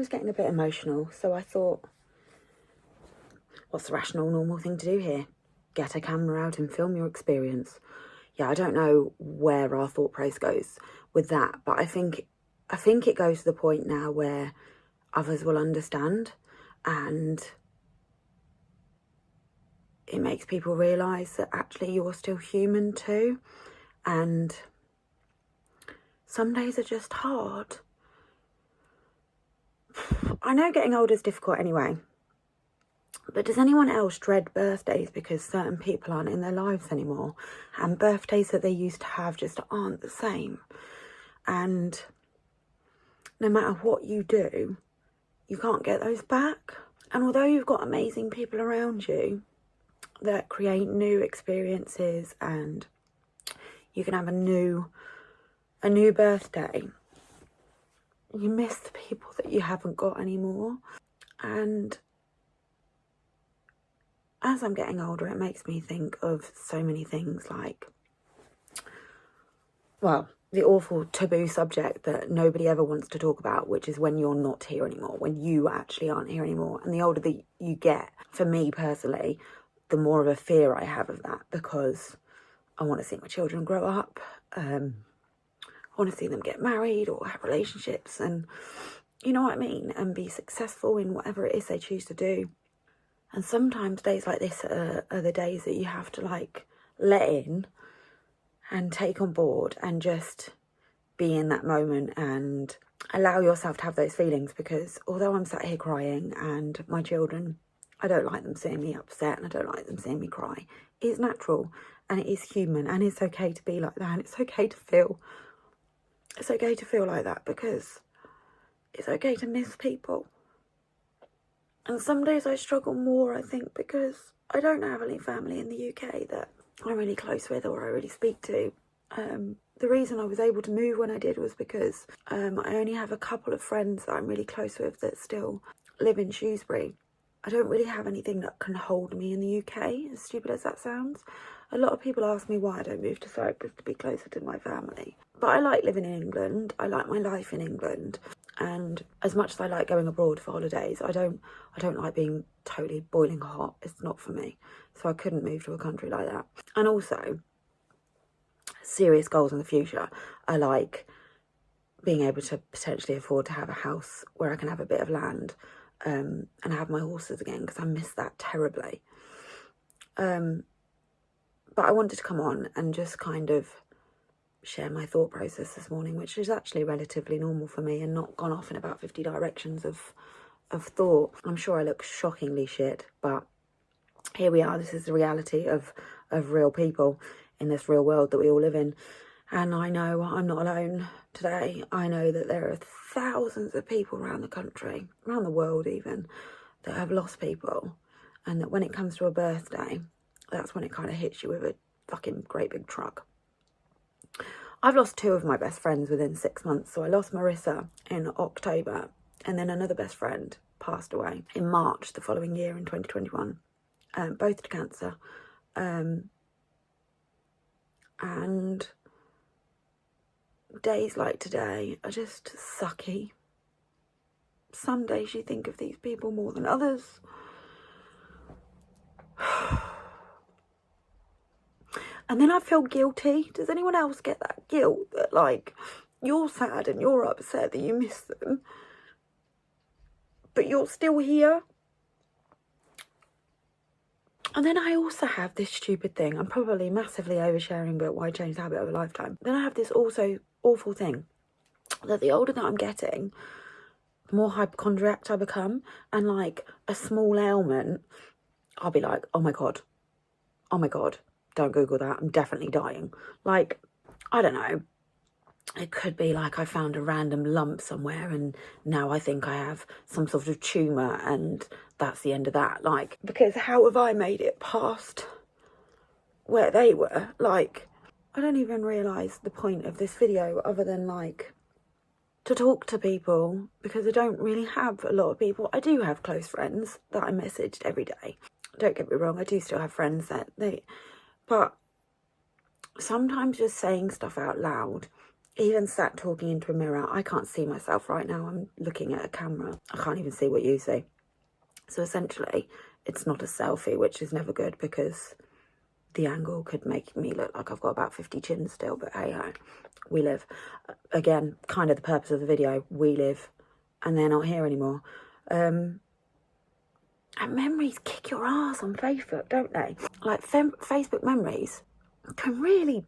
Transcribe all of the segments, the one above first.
was getting a bit emotional, so I thought, what's the rational, normal thing to do here? Get a camera out and film your experience. Yeah, I don't know where our thought process goes with that, but I think it goes to the point now where others will understand, and it makes people realise that actually you're still human too, and some days are just hard. I know getting older is difficult anyway, but does anyone else dread birthdays because certain people aren't in their lives anymore, and birthdays that they used to have just aren't the same? And no matter what you do, you can't get those back. And although you've got amazing people around you that create new experiences and you can have a new birthday, you miss the people that you haven't got anymore. And as I'm getting older, it makes me think of so many things, like, well, the awful taboo subject that nobody ever wants to talk about, which is when you're not here anymore, when you actually aren't here anymore. And the older that you get, for me personally, the more of a fear I have of that, because I want to see my children grow up. I want to see them get married or have relationships, and you know what I mean, and be successful in whatever it is they choose to do. And sometimes days like this are the days that you have to, like, let in and take on board and just be in that moment and allow yourself to have those feelings. Because although I'm sat here crying, and my children, I don't like them seeing me upset and I don't like them seeing me cry, it's natural and it is human, and it's okay to be like that, and it's okay to feel like that, because it's okay to miss people. And some days I struggle more, I think, because I don't have any family in the UK that I'm really close with or I really speak to. The reason I was able to move when I did was because I only have a couple of friends that I'm really close with that still live in Shrewsbury. I don't really have anything that can hold me in the UK, as stupid as that sounds. A lot of people ask me why I don't move to Cyprus to be closer to my family. But I like living in England. I like my life in England. And as much as I like going abroad for holidays, I don't like being totally boiling hot. It's not for me. So I couldn't move to a country like that. And also, serious goals in the future, I like being able to potentially afford to have a house where I can have a bit of land, and have my horses again, because I miss that terribly. But I wanted to come on and just kind of share my thought process this morning, which is actually relatively normal for me and not gone off in about 50 directions of thought. I'm sure I look shockingly shit, but here we are. This is the reality of real people in this real world that we all live in. And I know I'm not alone today. I know that there are thousands of people around the country, around the world even, that have lost people. And that when it comes to a birthday, that's when it kind of hits you with a fucking great big truck. I've lost two of my best friends within 6 months. So I lost Marissa in October, and then another best friend passed away in March the following year, in 2021, both to cancer. And days like today are just sucky. Some days you think of these people more than others. And then I feel guilty. Does anyone else get that guilt that, like, you're sad and you're upset that you miss them, but you're still here? And then I also have this stupid thing. I'm probably massively oversharing, but why change the habit of a lifetime? Then I have this also awful thing that the older that I'm getting, the more hypochondriac I become. And like a small ailment, I'll be like, oh my God, don't Google that. I'm definitely dying. Like, I don't know. It could be like I found a random lump somewhere and now I think I have some sort of tumour and that's the end of that. Like, because how have I made it past where they were? Like, I don't even realise the point of this video other than, like, to talk to people, because I don't really have a lot of people. I do have close friends that I messaged every day. Don't get me wrong, I do still have friends that but sometimes just saying stuff out loud even sat talking into a mirror, I can't see myself right now. I'm looking at a camera. I can't even see what you see. So essentially, it's not a selfie, which is never good because the angle could make me look like I've got about 50 chins still, but hey ho, we live. Again, kind of the purpose of the video, we live, and they're not here anymore. And memories kick your ass on Facebook, don't they? Like, Facebook memories can really,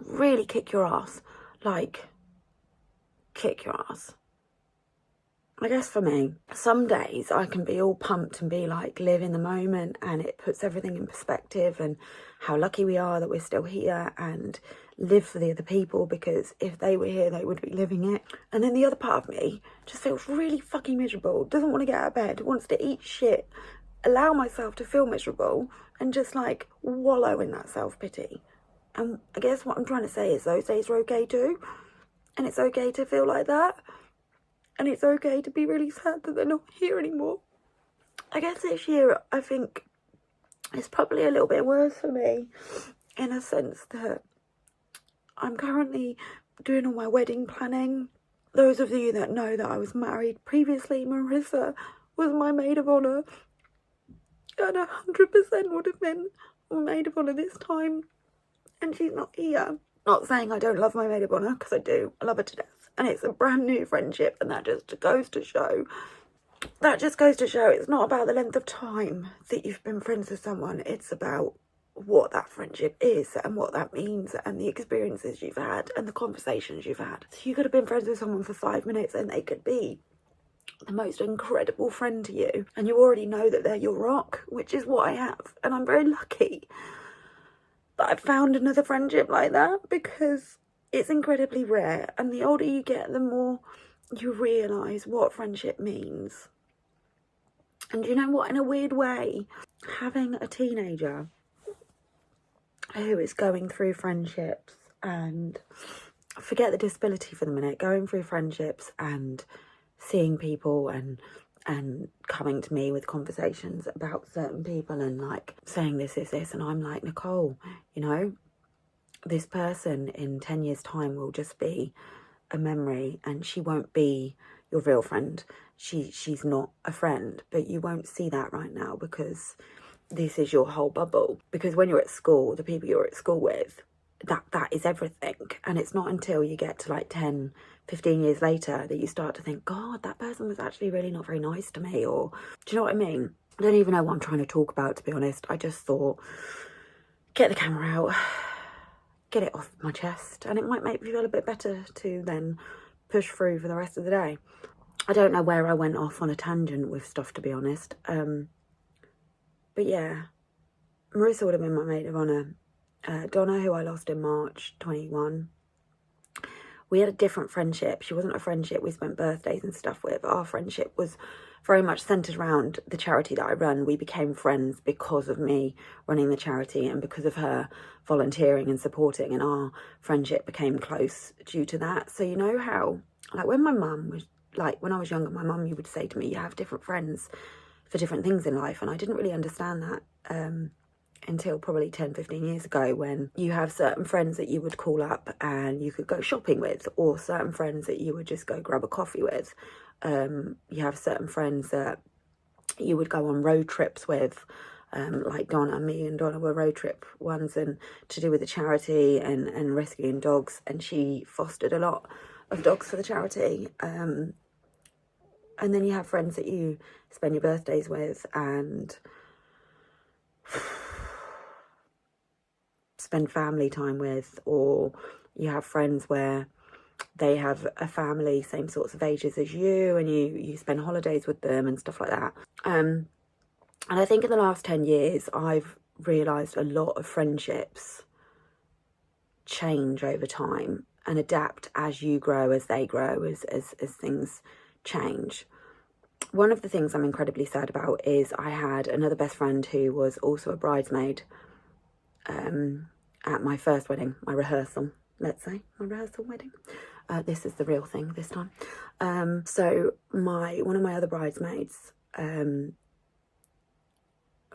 really kick your ass. Like, kick your ass. I guess for me, some days I can be all pumped and be like, live in the moment, and it puts everything in perspective and how lucky we are that we're still here, and live for the other people, because if they were here, they would be living it. And then the other part of me just feels really fucking miserable, doesn't want to get out of bed, wants to eat shit, allow myself to feel miserable, and just like wallow in that self-pity. And I guess what I'm trying to say is those days are okay too, and it's okay to feel like that. And it's okay to be really sad that they're not here anymore. I guess this year, I think it's probably a little bit worse for me, in a sense that I'm currently doing all my wedding planning. Those of you that know that I was married previously, Marissa was my maid of honour, and 100% would have been my maid of honour this time, and she's not here. Not saying I don't love my maid of honour, because I do. I love her to death. And it's a brand new friendship, and that just goes to show it's not about the length of time that you've been friends with someone. It's about what that friendship is and what that means and the experiences you've had and the conversations you've had. So you could have been friends with someone for 5 minutes and they could be the most incredible friend to you, and you already know that they're your rock, which is what I have. And I'm very lucky that I've found another friendship like that, because it's incredibly rare, and the older you get, the more you realise what friendship means. And you know what, in a weird way, having a teenager who is going through friendships, and forget the disability for the minute, going through friendships and seeing people and coming to me with conversations about certain people and like saying this, and I'm like, Nicole, you know, this person in 10 years time will just be a memory, and she won't be your real friend. She's not a friend, but you won't see that right now because this is your whole bubble. Because when you're at school, the people you're at school with, that is everything. And it's not until you get to like 10, 15 years later that you start to think, God, that person was actually really not very nice to me. Or, do you know what I mean? I don't even know what I'm trying to talk about, to be honest. I just thought, get the camera out, get it off my chest, and it might make me feel a bit better to then push through for the rest of the day. I don't know where I went off on a tangent with stuff, to be honest. But yeah, Marissa would have been my maid of honour. Donna, who I lost in March 21, we had a different friendship. She wasn't a friendship we spent birthdays and stuff with. Our friendship was very much centred around the charity that I run. We became friends because of me running the charity and because of her volunteering and supporting, and our friendship became close due to that. So you know how, like, when my mum was, like, when I was younger, my mum, you would say to me, you have different friends for different things in life, and I didn't really understand that until probably 10, 15 years ago, when you have certain friends that you would call up and you could go shopping with, or certain friends that you would just go grab a coffee with. You have certain friends that you would go on road trips with, like Donna. Me and Donna were road trip ones, and to do with the charity and rescuing dogs, and she fostered a lot of dogs for the charity. And then you have friends that you spend your birthdays with and spend family time with, or you have friends where they have a family same sorts of ages as you, and you spend holidays with them and stuff like that. And I think in the last 10 years, I've realised a lot of friendships change over time and adapt as you grow, as they grow, as things change. One of the things I'm incredibly sad about is I had another best friend who was also a bridesmaid at my first wedding, my rehearsal, let's say, my rehearsal wedding. This is the real thing this time. So one of my other bridesmaids,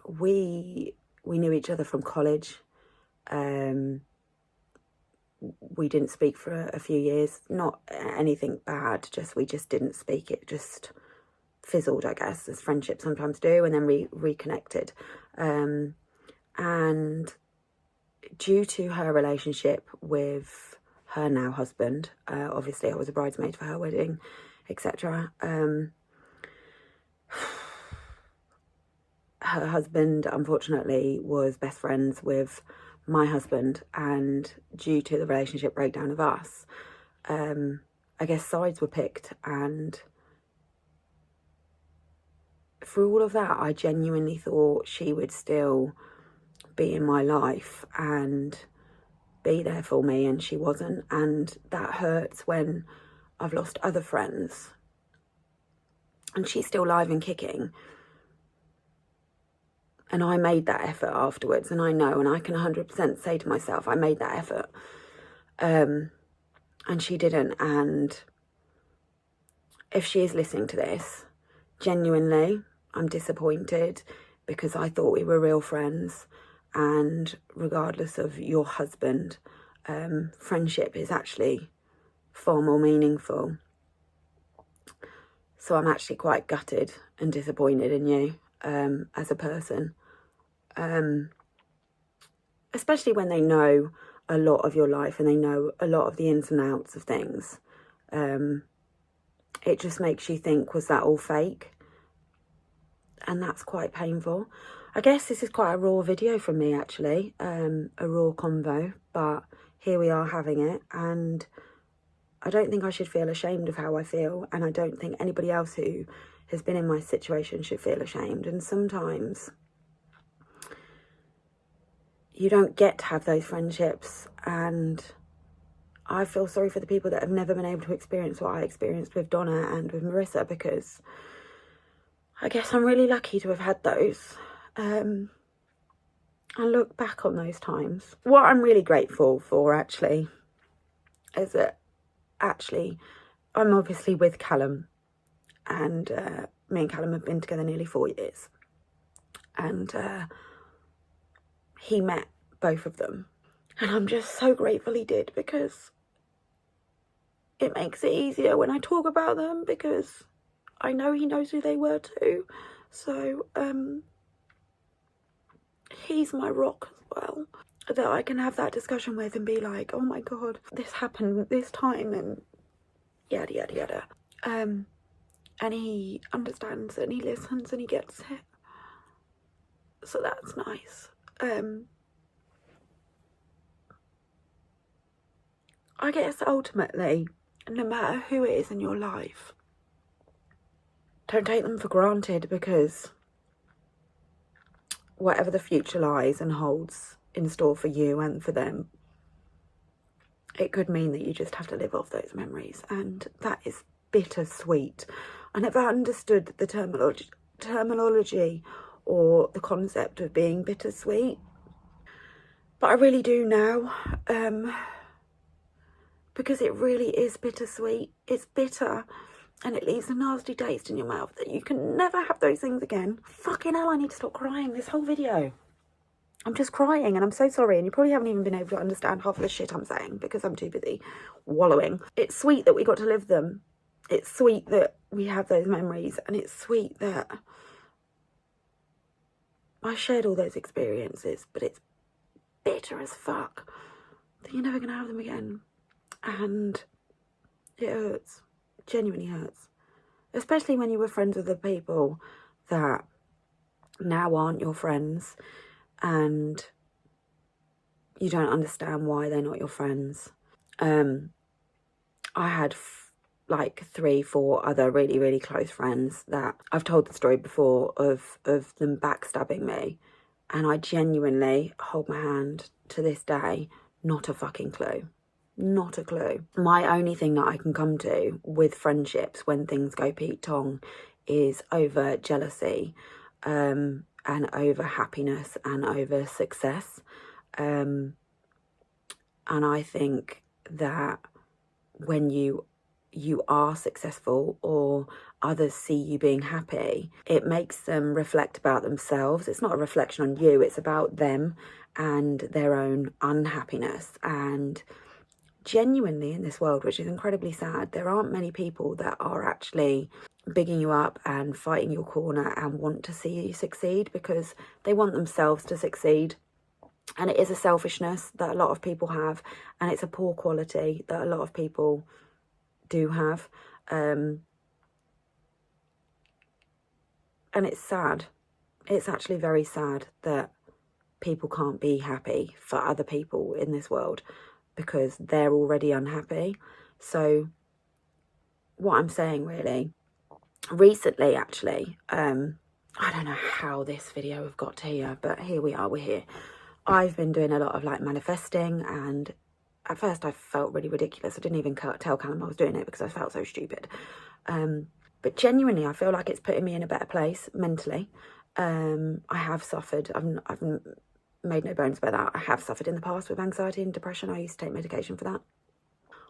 we knew each other from college. we didn't speak for a few years. Not anything bad, just we just didn't speak. It just fizzled, I guess, as friendships sometimes do, and then reconnected. And due to her relationship with her now husband, obviously I was a bridesmaid for her wedding, etc. Her husband, unfortunately, was best friends with my husband, and due to the relationship breakdown of us, I guess sides were picked, and through all of that, I genuinely thought she would still be in my life and be there for me, and she wasn't, and that hurts when I've lost other friends and she's still live and kicking. And I made that effort afterwards, and I know, and I can 100% say to myself, I made that effort. And she didn't. And if she is listening to this, genuinely, I'm disappointed, because I thought we were real friends. And regardless of your husband, friendship is actually far more meaningful. So I'm actually quite gutted and disappointed in you as a person. Especially when they know a lot of your life and they know a lot of the ins and outs of things. It just makes you think, was that all fake? And that's quite painful. I guess this is quite a raw video from me, actually, a raw convo, but here we are having it, and I don't think I should feel ashamed of how I feel, and I don't think anybody else who has been in my situation should feel ashamed. And sometimes you don't get to have those friendships, and I feel sorry for the people that have never been able to experience what I experienced with Donna and with Marissa, because I guess I'm really lucky to have had those. I look back on those times. What I'm really grateful for, actually, is that I'm obviously with Callum, and me and Callum have been together nearly 4 years, and he met both of them, and I'm just so grateful he did, because it makes it easier when I talk about them, because I know he knows who they were too. So he's my rock as well, that I can have that discussion with and be like, oh my god, this happened this time, and yada yada yada. And he understands and he listens and he gets it, so that's nice. I guess ultimately, no matter who it is in your life, don't take them for granted, because whatever the future lies and holds in store for you and for them, it could mean that you just have to live off those memories, and that is bittersweet. I never understood the terminology or the concept of being bittersweet, but I really do now, because it really is bittersweet. It's bitter, and it leaves a nasty taste in your mouth that you can never have those things again. Fucking hell, I need to stop crying this whole video. I'm just crying, and I'm so sorry, and you probably haven't even been able to understand half of the shit I'm saying, because I'm too busy wallowing. It's sweet that we got to live them. It's sweet that we have those memories, and it's sweet that I shared all those experiences, but it's bitter as fuck that you're never going to have them again. And it hurts. It genuinely hurts. Especially when you were friends with the people that now aren't your friends, and you don't understand why they're not your friends. I had like 3-4 other really, really close friends that I've told the story before of them backstabbing me, and I genuinely hold my hand to this day, not a fucking clue. Not a clue. My only thing that I can come to with friendships when things go Pete Tong is over jealousy, and over happiness and over success. And I think that when you are successful, or others see you being happy, it makes them reflect about themselves. It's not a reflection on you, it's about them and their own unhappiness, and genuinely in this world, which is incredibly sad, there aren't many people that are actually bigging you up and fighting your corner and want to see you succeed, because they want themselves to succeed. And it is a selfishness that a lot of people have, and it's a poor quality that a lot of people do have. And it's sad. It's actually very sad that people can't be happy for other people in this world because they're already unhappy. So what I'm saying really, recently actually, I don't know how this video have got to here, but here we are, we're here. I've been doing a lot of like manifesting, and at first I felt really ridiculous. I didn't even tell Callum I was doing it because I felt so stupid. But genuinely, I feel like it's putting me in a better place mentally. I have suffered. I've made no bones about that. I have suffered in the past with anxiety and depression. I used to take medication for that.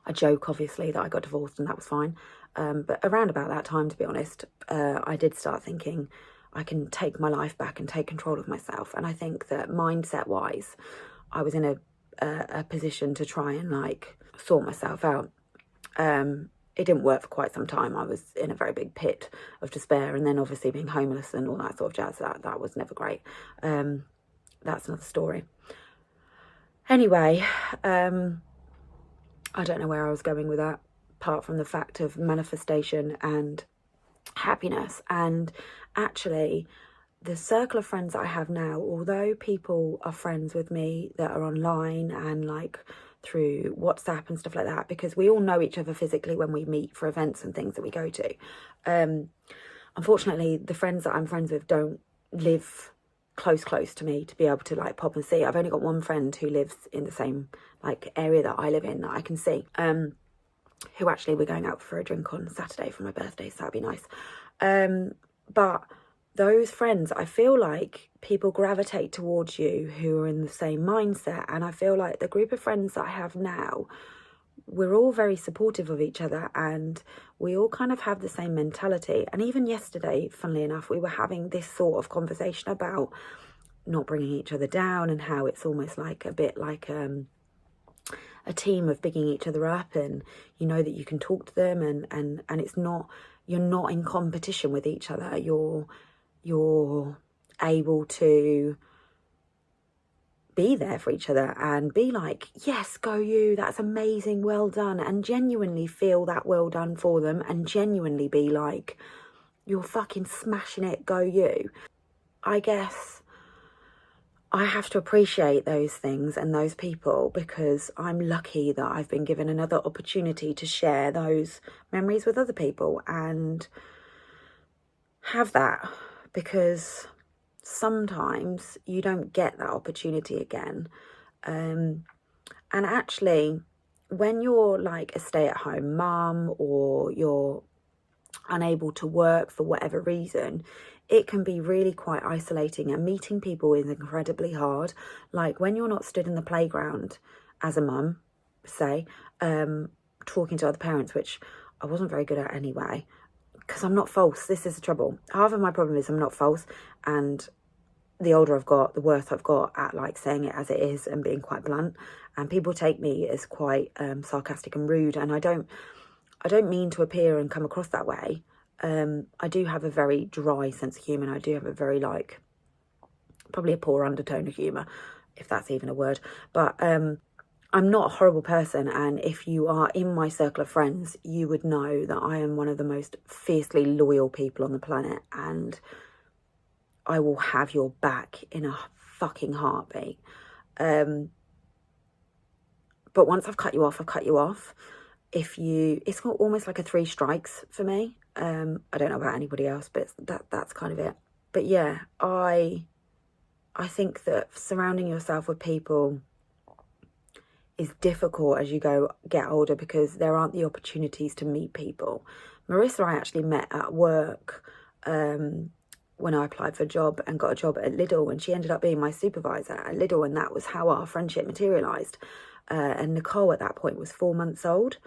I joke, obviously, that I got divorced and that was fine. But around about that time, to be honest, I did start thinking I can take my life back and take control of myself. And I think that mindset-wise, I was in a position to try and like sort myself out. It didn't work for quite some time. I was in a very big pit of despair, and then obviously being homeless and all that sort of jazz, that was never great. That's another story. Anyway, I don't know where I was going with that, apart from the fact of manifestation and happiness. And actually, the circle of friends that I have now, although people are friends with me that are online and like through WhatsApp and stuff like that, because we all know each other physically when we meet for events and things that we go to. Unfortunately, the friends that I'm friends with don't live close to me to be able to like pop and see. I've only got one friend who lives in the same like area that I live in that I can see, who actually we're going out for a drink on Saturday for my birthday, so that'd be nice. But those friends, I feel like people gravitate towards you who are in the same mindset. And I feel like the group of friends that I have now, we're all very supportive of each other and we all kind of have the same mentality. And even yesterday, funnily enough, we were having this sort of conversation about not bringing each other down and how it's almost like a bit like a team of bigging each other up, and you know that you can talk to them and it's not, you're not in competition with each other. You're able to be there for each other and be like, yes, go you, that's amazing, well done, and genuinely feel that well done for them, and genuinely be like, you're fucking smashing it, go you. I guess I have to appreciate those things and those people because I'm lucky that I've been given another opportunity to share those memories with other people and have that, because sometimes you don't get that opportunity again. And actually, when you're like a stay-at-home mum or you're unable to work for whatever reason, it can be really quite isolating, and meeting people is incredibly hard. Like when you're not stood in the playground as a mum, say, talking to other parents, which I wasn't very good at anyway, because I'm not false. This is the trouble. Half of my problem is I'm not false, and the older I've got, the worse I've got at like saying it as it is and being quite blunt, and people take me as quite sarcastic and rude, and I don't mean to appear and come across that way. I do have a very dry sense of humour, and I do have a very like probably a poor undertone of humour, if that's even a word, but I'm not a horrible person, and if you are in my circle of friends, you would know that I am one of the most fiercely loyal people on the planet, and I will have your back in a fucking heartbeat. But once I've cut you off, I've cut you off. It's almost like a 3 strikes for me. I don't know about anybody else, but that's kind of it. But yeah, I think that surrounding yourself with people is difficult as you get older because there aren't the opportunities to meet people. Marissa I actually met at work when I applied for a job and got a job at Lidl, and she ended up being my supervisor at Lidl, and that was how our friendship materialised. And Nicole at that point was 4 months old,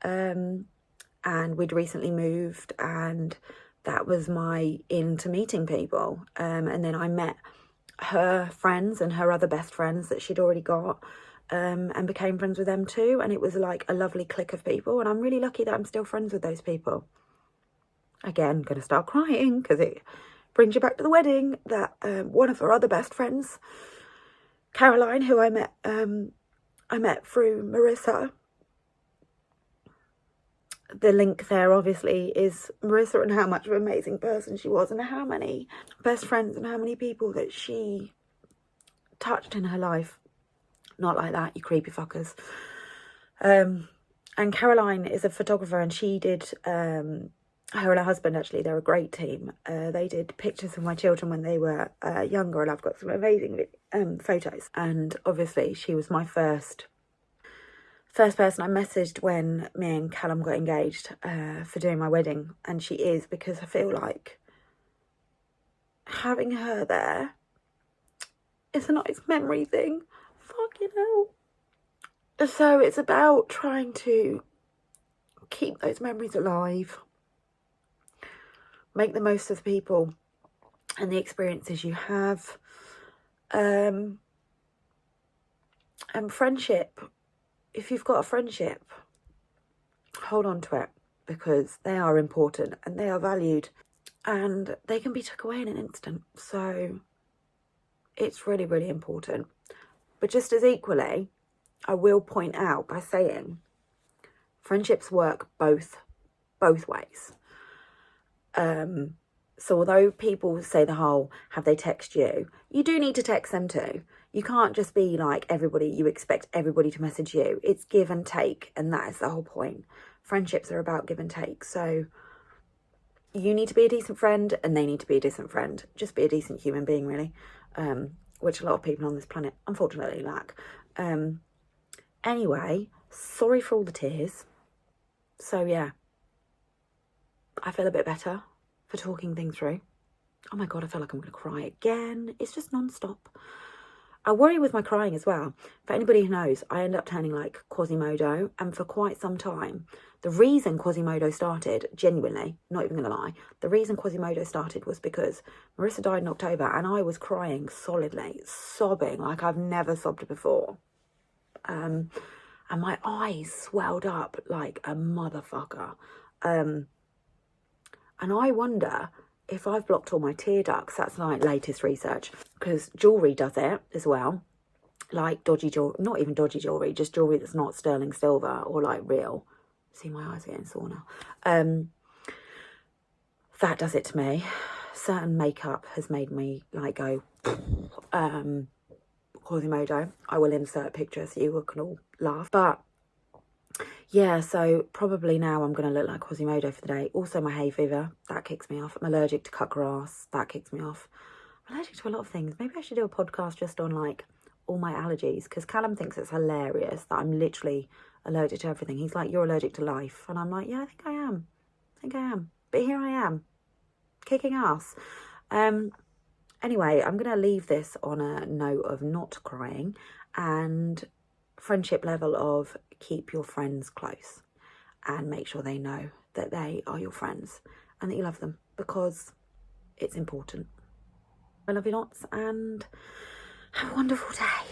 and we'd recently moved, and that was my into meeting people. And then I met her friends and her other best friends that she'd already got, and became friends with them too. And it was like a lovely clique of people. And I'm really lucky that I'm still friends with those people. Again, going to start crying because it brings you back to the wedding that one of her other best friends, Caroline, who I met through Marissa. The link there obviously is Marissa and how much of an amazing person she was and how many best friends and how many people that she touched in her life. Not like that, you creepy fuckers. And Caroline is a photographer, and she did, her and her husband, actually, they're a great team. They did pictures of my children when they were younger, and I've got some amazing photos. And obviously she was my first person I messaged when me and Callum got engaged for doing my wedding. And she is, because I feel like having her there is a nice memory thing. Fucking hell. So it's about trying to keep those memories alive, make the most of the people and the experiences you have, and friendship. If you've got a friendship, hold on to it, because they are important and they are valued, and they can be took away in an instant. So it's really, really important. But just as equally, I will point out by saying friendships work both ways. So although people say the whole, have they text you? You do need to text them too. You can't just be like everybody, you expect everybody to message you. It's give and take, and that is the whole point. Friendships are about give and take. So you need to be a decent friend and they need to be a decent friend. Just be a decent human being, really, which a lot of people on this planet unfortunately lack. Anyway, sorry for all the tears. So yeah, I feel a bit better for talking things through. Oh my God, I feel like I'm going to cry again. It's just non-stop. I worry with my crying as well. For anybody who knows, I end up turning like Quasimodo, and for quite some time, the reason Quasimodo started, genuinely, not even going to lie, the reason Quasimodo started was because Marissa died in October and I was crying solidly, sobbing like I've never sobbed before. And my eyes swelled up like a motherfucker. And I wonder if I've blocked all my tear ducts. That's my latest research, because jewellery does it as well. Like dodgy jewellery, not even dodgy jewellery, just jewellery that's not sterling silver or like real. See, my eyes are getting sore now. That does it to me. Certain makeup has made me like go Quasimodo. I will insert pictures so you can all laugh. But yeah, so probably now I'm going to look like Quasimodo for the day. Also my hay fever, that kicks me off. I'm allergic to cut grass, that kicks me off. I'm allergic to a lot of things. Maybe I should do a podcast just on like all my allergies, because Callum thinks it's hilarious that I'm literally allergic to everything. He's like, you're allergic to life. And I'm like, yeah, I think I am. But here I am, kicking ass. Anyway, I'm going to leave this on a note of not crying and friendship level of keep your friends close and make sure they know that they are your friends and that you love them, because it's important. I love you lots and have a wonderful day.